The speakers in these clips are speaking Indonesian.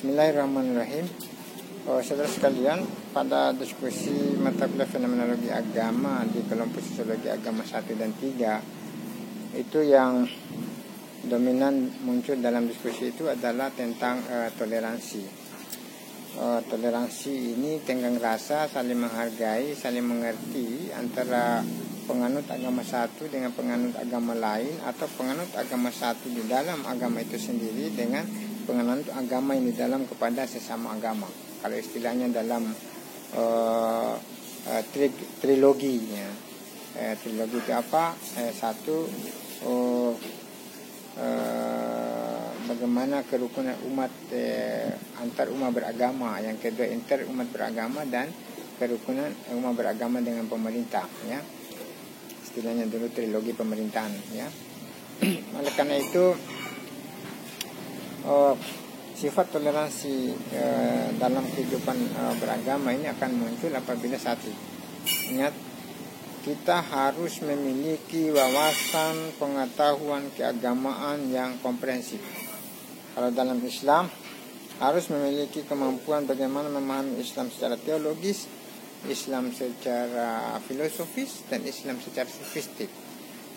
Bismillahirrahmanirrahim. Saudara sekalian, pada diskusi mata kuliah fenomenologi agama di kelompok sosiologi agama 1 dan 3, itu yang dominan muncul dalam diskusi itu adalah tentang toleransi. Toleransi ini tenggang rasa, saling menghargai, saling mengerti antara penganut agama satu dengan penganut agama lain, atau penganut agama satu di dalam agama itu sendiri dengan penganut agama yang di dalam kepada sesama agama. Kalau istilahnya dalam triloginya, trilogi itu apa? Satu, bagaimana kerukunan umat antar umat beragama. Yang kedua, inter umat beragama, dan kerukunan umat beragama dengan pemerintah, ya. Istilahnya dulu trilogi pemerintahan, ya. Oleh karena itu sifat toleransi dalam kehidupan beragama ini akan muncul apabila satu, ingat, kita harus memiliki wawasan pengetahuan keagamaan yang komprehensif. Kalau dalam Islam, harus memiliki kemampuan bagaimana memahami Islam secara teologis, Islam secara filosofis, dan Islam secara sofistik.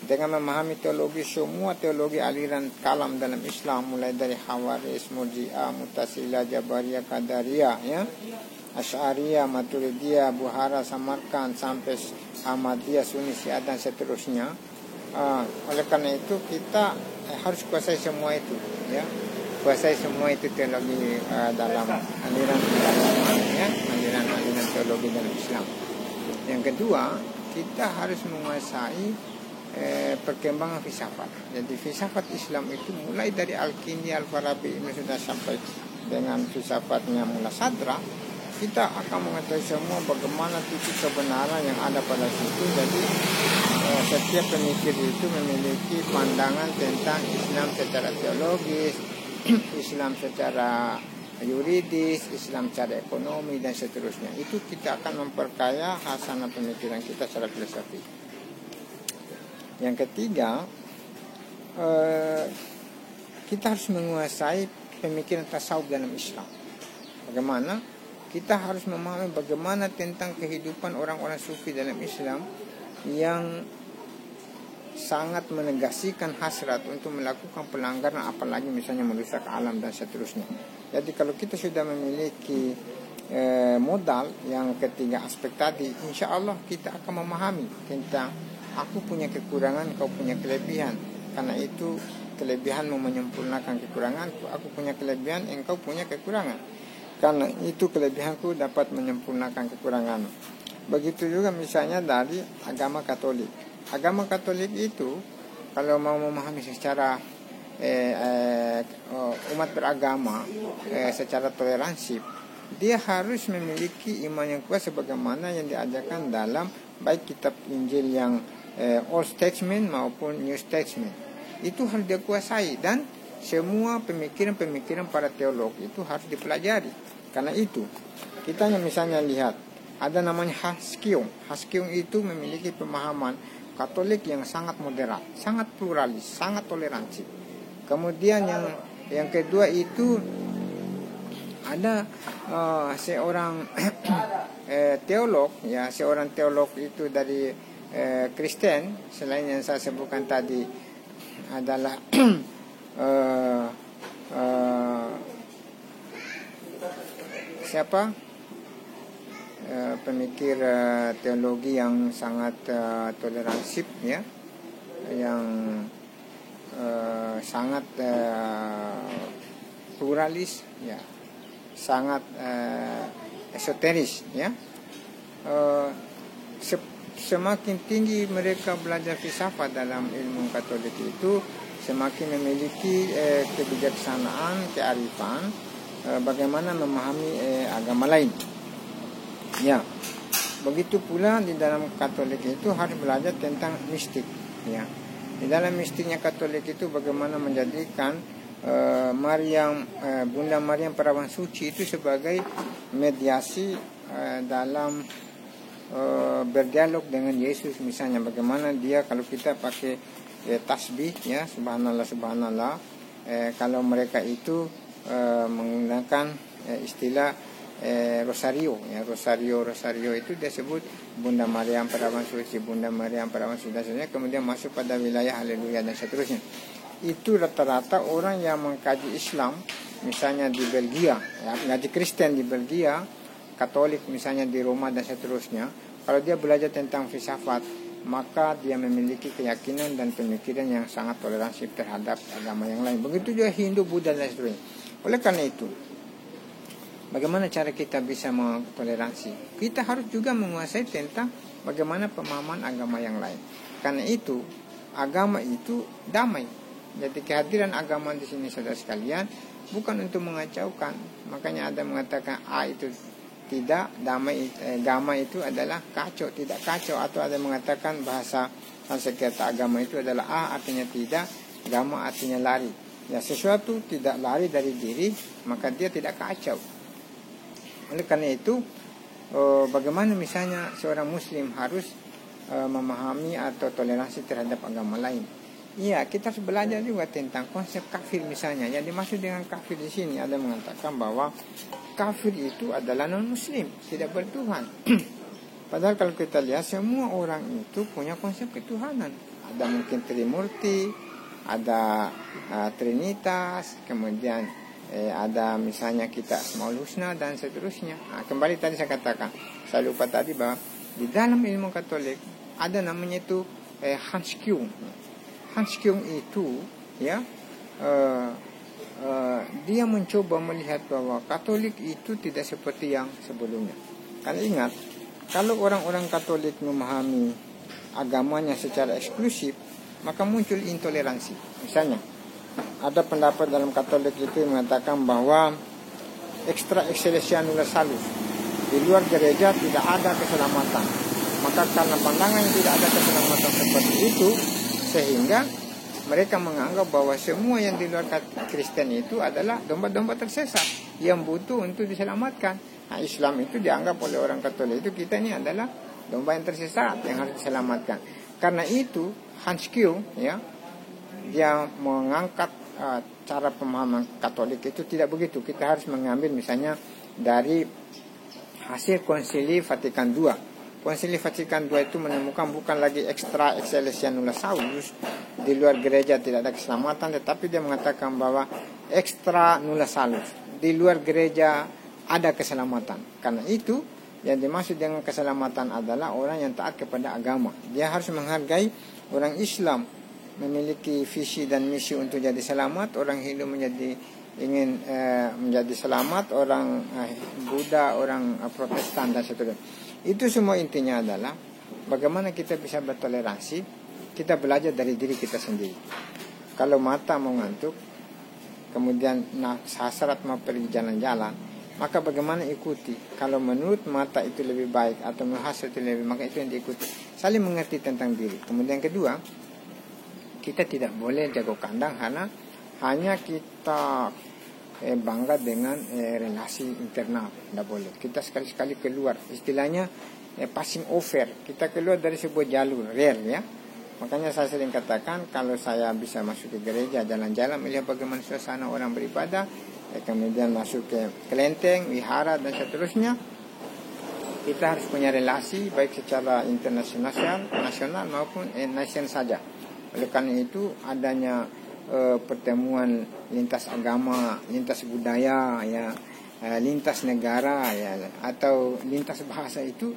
Dengan memahami teologi, semua teologi aliran kalam dalam Islam, mulai dari Khawarij, Murji'ah, Mu'tazilah, Jabariyah, Qadariyah, ya, Asy'ariyah, Maturidiyah, Bukhara, Samarkand, sampai Ahmadiyah, Sunni, Syiah, dan seterusnya. Oleh karena itu kita harus kuasai semua itu, ya, kuasai semua itu teologi dalam aliran agama, ya, aliran teologi dalam Islam. Yang kedua, kita harus menguasai perkembangan filsafat. Jadi filsafat Islam itu mulai dari Al-Kindi, Al-Farabi ini sudah sampai dengan filsafatnya Mula Sadra, kita akan mengetahui semua bagaimana titik kebenaran yang ada pada situ. Jadi setiap pemikir itu memiliki pandangan tentang Islam secara teologis, Islam secara yuridis, Islam secara ekonomi, dan seterusnya. Itu kita akan memperkaya hasanah pemikiran kita secara filosofi. Yang ketiga, kita harus menguasai pemikiran tasawuf dalam Islam. Bagaimana? Kita harus memahami bagaimana tentang kehidupan orang-orang sufi dalam Islam yang sangat menegasikan hasrat untuk melakukan pelanggaran, apalagi misalnya merusak alam dan seterusnya. Jadi kalau kita sudah memiliki modal yang ketiga aspek tadi, insya Allah kita akan memahami tentang aku punya kekurangan, kau punya kelebihan. Karena itu kelebihanmu menyempurnakan kekuranganku, aku punya kelebihan, engkau punya kekurangan. Karena itu kelebihanku dapat menyempurnakan kekuranganmu. Begitu juga misalnya dari agama Katolik. Agama Katolik itu kalau mau memahami secara umat beragama secara toleransi, dia harus memiliki iman yang kuat sebagaimana yang diajarkan dalam baik kitab Injil yang Old Testament maupun New Testament. Itu harus dia kuasai, dan semua pemikiran-pemikiran para teolog itu harus dipelajari. Karena itu kita misalnya lihat ada namanya Haskiung. Haskiung itu memiliki pemahaman Katolik yang sangat moderat, sangat pluralis, sangat toleransi. Kemudian yang kedua itu ada seorang teolog, ya, seorang teolog itu dari Kristen, selain yang saya sebutkan tadi adalah siapa pemikir teologi yang sangat toleransif, ya, yang sangat pluralis, ya, sangat esoteris, ya. Semakin tinggi mereka belajar filsafat dalam ilmu Katolik itu, semakin memiliki kebijaksanaan, kearifan, bagaimana memahami agama lain. Ya, begitu pula di dalam Katolik itu harus belajar tentang mistik. Ya, di dalam mistiknya Katolik itu bagaimana menjadikan Bunda Maryam Perawan Suci itu sebagai mediasi dalam berdialog dengan Yesus. Misalnya bagaimana dia, kalau kita pakai tasbih, ya, subhanallah subhanallah, kalau mereka itu menggunakan istilah rosario ya. Rosario itu dia sebut Bunda Maryam Perawan Suci, Bunda Maryam Perawan Suci dan seterusnya, kemudian masuk pada wilayah haleluya dan seterusnya. Itu rata-rata orang yang mengkaji Islam misalnya di Belgia ya, mengaji Kristen di Belgia, Katolik misalnya di Roma dan seterusnya. Kalau dia belajar tentang filsafat, maka dia memiliki keyakinan dan pemikiran yang sangat toleransi terhadap agama yang lain. Begitu juga Hindu, Buddha dan seterusnya. Oleh karena itu, bagaimana cara kita bisa mentoleransi? Kita harus juga menguasai tentang bagaimana pemahaman agama yang lain. Karena itu, agama itu damai. Jadi kehadiran agama di sini saudara sekalian bukan untuk mengacaukan. Makanya ada mengatakan itu tidak damai, agama itu adalah kacau, tidak kacau. Atau ada mengatakan bahasa Sanskerta agama itu adalah artinya tidak, agama artinya lari. Ya, sesuatu tidak lari dari diri, maka dia tidak kacau. Oleh karena itu, bagaimana misalnya seorang muslim harus memahami atau toleransi terhadap agama lain. Iya, kita harus belajar juga tentang konsep kafir misalnya. Yang dimaksud dengan kafir di sini ada mengatakan bahwa kafir itu adalah non-muslim, tidak bertuhan. Padahal kalau kita lihat semua orang itu punya konsep ketuhanan. Ada mungkin Trimurti, ada Trinitas, kemudian ada misalnya kita Asmaul Husna dan seterusnya. Kembali tadi saya katakan, saya lupa tadi bahwa di dalam ilmu Katolik ada namanya itu Hans Küng. Hans Küng itu ya dia mencoba melihat bahwa Katolik itu tidak seperti yang sebelumnya. Karena ingat, kalau orang-orang Katolik memahami agamanya secara eksklusif, maka muncul intoleransi. Misalnya, ada pendapat dalam Katolik itu mengatakan bahwa extra ecclesia nulla salus, di luar gereja tidak ada keselamatan. Maka karena pandangan tidak ada keselamatan seperti itu, sehingga mereka menganggap bahwa semua yang di luar Kristen itu adalah domba-domba tersesat yang butuh untuk diselamatkan. Nah, Islam itu dianggap oleh orang Katolik itu kita ini adalah domba yang tersesat yang harus diselamatkan. Karena itu Hans Küng ya, dia mengangkat cara pemahaman Katolik itu tidak begitu. Kita harus mengambil misalnya dari hasil Konsili Vatikan II. Konsili Vatikan II itu menemukan bukan lagi extra ecclesia nulla salus, di luar gereja tidak ada keselamatan, tetapi dia mengatakan bahwa extra nulla salus, di luar gereja ada keselamatan. Karena itu yang dimaksud dengan keselamatan adalah orang yang taat kepada agama. Dia harus menghargai orang Islam memiliki visi dan misi untuk jadi selamat, orang Hindu ingin menjadi selamat, orang Buddha, orang Protestan dan seterusnya. Itu semua intinya adalah bagaimana kita bisa bertoleransi. Kita belajar dari diri kita sendiri. Kalau mata mau ngantuk, kemudian hasrat mau pergi jalan-jalan, maka bagaimana ikuti. Kalau menurut mata itu lebih baik atau menurut hasrat itu lebih, maka itu yang diikuti. Saling mengerti tentang diri. Kemudian kedua, kita tidak boleh jago kandang karena hanya kita bangga dengan relasi internal. Tidak boleh. Kita sekali-sekali keluar, istilahnya passing over. Kita keluar dari sebuah jalur rel ya. Makanya saya sering katakan, kalau saya bisa masuk ke gereja, jalan-jalan melihat bagaimana suasana orang beribadah, kemudian masuk ke kelenteng, wihara dan seterusnya, kita harus punya relasi baik secara internasional, nasional maupun nation saja. Oleh karena itu adanya pertemuan lintas agama, lintas budaya ya, lintas negara ya, atau lintas bahasa itu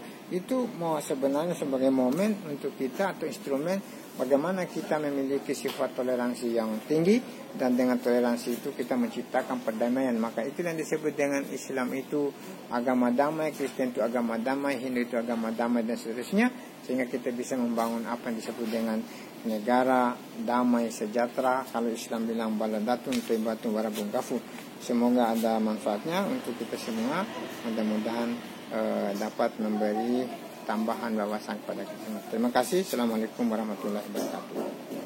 mau sebenarnya sebagai momen untuk kita atau instrumen bagaimana kita memiliki sifat toleransi yang tinggi, dan dengan toleransi itu kita menciptakan perdamaian. Maka itu yang disebut dengan Islam itu agama damai, Kristen itu agama damai, Hindu itu agama damai dan seterusnya, sehingga kita bisa membangun apa yang disebut dengan negara damai sejahtera. Kalau Islam bilang baladatun thayyibatun wa rabbun ghafur. Semoga ada manfaatnya untuk kita semua. Mudah-mudahan dapat memberi tambahan wawasan kepada kita. Terima kasih. Assalamualaikum warahmatullahi wabarakatuh.